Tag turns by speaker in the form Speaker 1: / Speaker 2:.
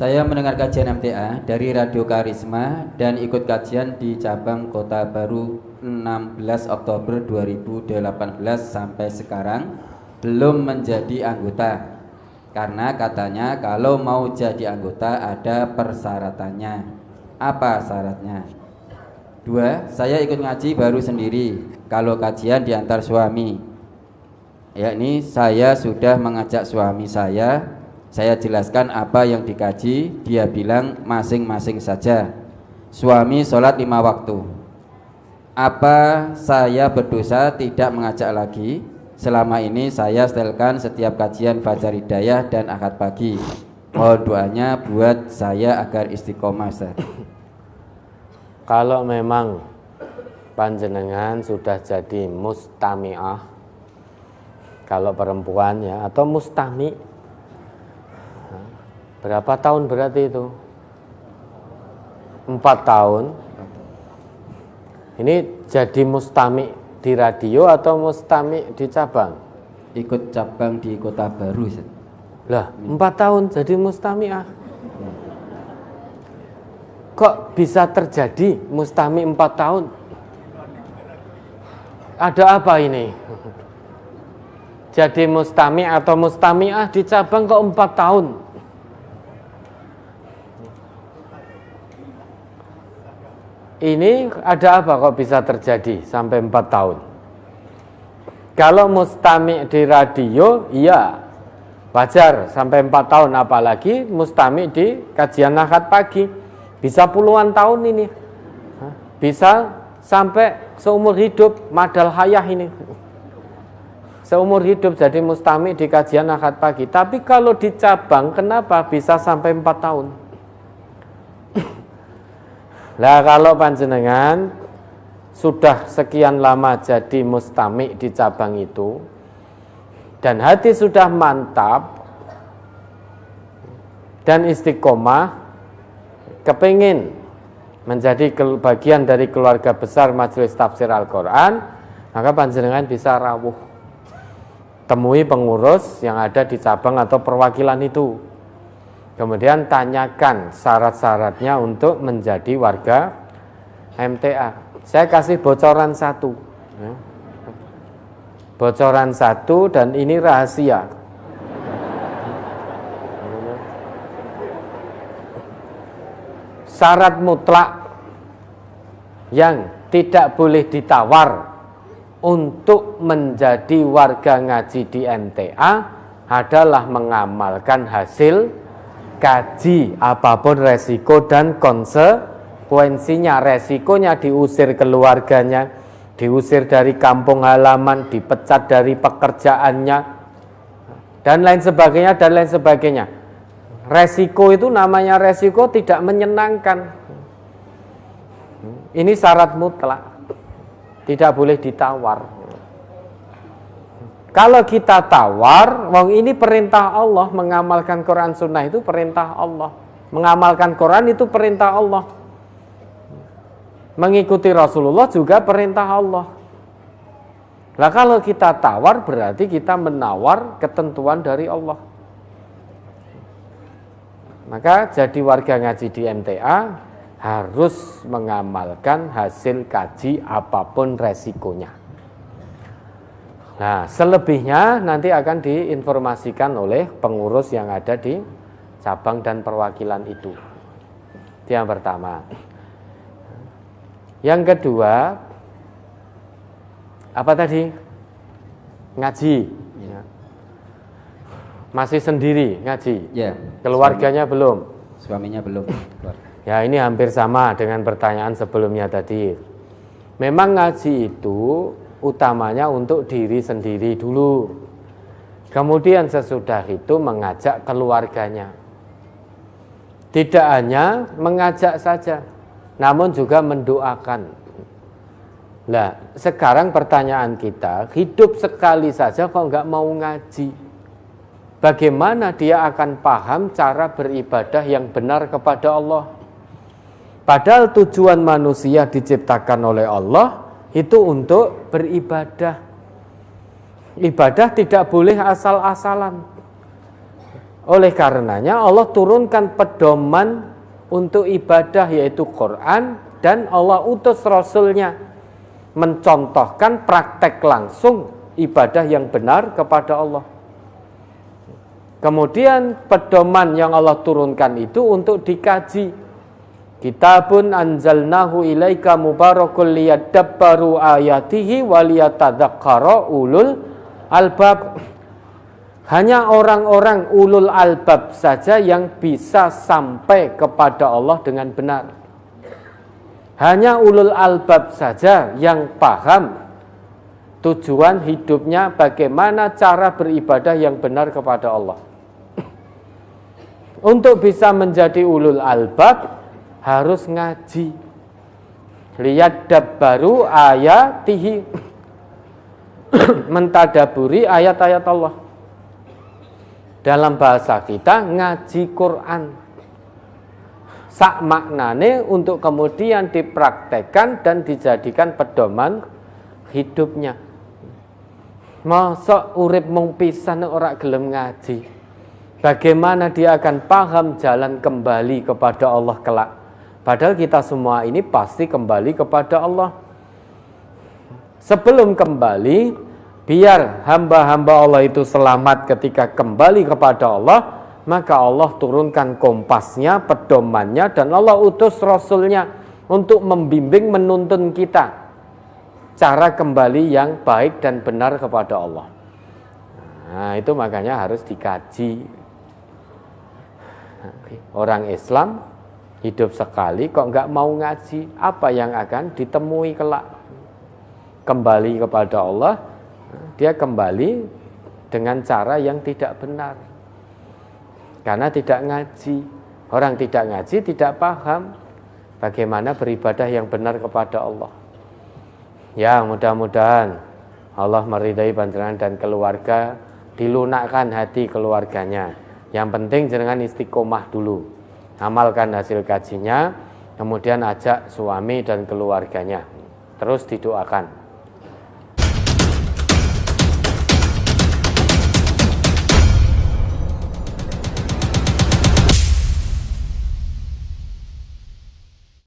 Speaker 1: Saya mendengar kajian MTA dari Radio Karisma dan ikut kajian di cabang Kota Baru 16 Oktober 2018 sampai sekarang belum menjadi anggota. Karena katanya kalau mau jadi anggota ada persyaratannya. Apa syaratnya? 2. Saya ikut ngaji baru sendiri. Kalau kajian diantar suami, yakni saya sudah mengajak suami saya jelaskan apa yang dikaji, dia bilang masing-masing saja. Suami sholat 5 waktu. Apa saya berdosa tidak mengajak lagi? Selama ini saya setelkan setiap kajian Fajar Hidayah dan Ahad pagi. Mohon doanya buat saya agar istiqomah, Ustaz.
Speaker 2: Kalau memang panjenengan sudah jadi mustami'ah, kalau perempuan ya, atau mustami, berapa tahun berarti itu? 4 tahun. Ini jadi mustami di radio atau mustami di cabang?
Speaker 1: Ikut cabang di Kota Baru, Ustaz.
Speaker 2: Lah, 4 tahun jadi mustami'ah. Kok bisa terjadi mustami 4 tahun? Ada apa ini? Jadi mustami atau mustami'ah di cabang kok 4 tahun? Ini ada apa kok bisa terjadi sampai 4 tahun? Kalau mustami di radio, iya wajar sampai 4 tahun. Apalagi mustami di kajian Ahad pagi, bisa puluhan tahun ini. Bisa sampai seumur hidup, madal hayah ini. Seumur hidup jadi mustami di kajian Ahad pagi. Tapi kalau di cabang, kenapa bisa sampai 4 tahun? Lah kalau panjenengan sudah sekian lama jadi mustami di cabang itu dan hati sudah mantap dan istiqomah, kepingin menjadi bagian dari keluarga besar Majelis Tafsir Al-Quran, maka panjenengan bisa rawuh temui pengurus yang ada di cabang atau perwakilan itu. Kemudian tanyakan syarat-syaratnya untuk menjadi warga MTA. Saya kasih bocoran 1. Bocoran 1 dan ini rahasia. Syarat mutlak yang tidak boleh ditawar untuk menjadi warga ngaji di MTA adalah mengamalkan hasil kaji apapun resiko dan konsekuensinya. Resikonya diusir keluarganya, diusir dari kampung halaman, dipecat dari pekerjaannya, dan lain sebagainya, dan lain sebagainya. Resiko itu namanya resiko tidak menyenangkan. Ini syarat mutlak, tidak boleh ditawar. Kalau kita tawar, wong ini perintah Allah, mengamalkan Quran Sunnah itu perintah Allah. Mengamalkan Quran itu perintah Allah. Mengikuti Rasulullah juga perintah Allah. Nah kalau kita tawar berarti kita menawar ketentuan dari Allah. Maka jadi warga ngaji di MTA harus mengamalkan hasil kaji apapun resikonya. Nah, selebihnya nanti akan diinformasikan oleh pengurus yang ada di cabang dan perwakilan itu. Itu yang pertama. Yang kedua, apa tadi? Ngaji. Ya. Masih sendiri ngaji?
Speaker 1: Ya.
Speaker 2: Keluarganya belum?
Speaker 1: Suaminya belum.
Speaker 2: Ya, ini hampir sama dengan pertanyaan sebelumnya tadi. Memang ngaji itu utamanya untuk diri sendiri dulu. Kemudian sesudah itu mengajak keluarganya. Tidak hanya mengajak saja, namun juga mendoakan. Nah, sekarang pertanyaan kita, hidup sekali saja kok nggak mau ngaji? Bagaimana dia akan paham cara beribadah yang benar kepada Allah? Padahal tujuan manusia diciptakan oleh Allah itu untuk beribadah. Ibadah tidak boleh asal-asalan. Oleh karenanya Allah turunkan pedoman untuk ibadah yaitu Quran, dan Allah utus Rasulnya mencontohkan praktek langsung ibadah yang benar kepada Allah. Kemudian pedoman yang Allah turunkan itu untuk dikaji. Kitabun anzalnahu ilaika mubarakul liyadabbaru ayatihi waliyatadzakkara ulul albab. Hanya orang-orang ulul albab saja yang bisa sampai kepada Allah dengan benar. Hanya ulul albab saja yang paham tujuan hidupnya, bagaimana cara beribadah yang benar kepada Allah. Untuk bisa menjadi ulul albab harus ngaji. Lihat dabbaru ayatihi, mentadaburi ayat-ayat Allah. Dalam bahasa kita ngaji Quran. Sak maknane untuk kemudian dipraktekkan dan dijadikan pedoman hidupnya. Masa urip mung pisan ora gelem ngaji. Bagaimana dia akan paham jalan kembali kepada Allah kelak? Padahal kita semua ini pasti kembali kepada Allah. Sebelum kembali, biar hamba-hamba Allah itu selamat ketika kembali kepada Allah, maka Allah turunkan kompasnya, pedomannya, dan Allah utus Rasulnya untuk membimbing, menuntun kita cara kembali yang baik dan benar kepada Allah. Nah, itu makanya harus dikaji. Orang Islam hidup sekali kok nggak mau ngaji, apa yang akan ditemui kelak? Kembali kepada Allah, dia kembali dengan cara yang tidak benar. Karena tidak ngaji. Orang tidak ngaji tidak paham bagaimana beribadah yang benar kepada Allah. Ya, mudah-mudahan Allah meridai panjenengan dan keluarga, dilunakkan hati keluarganya. Yang penting jangan istiqomah dulu, amalkan hasil kajinya, kemudian ajak suami dan keluarganya, terus didoakan.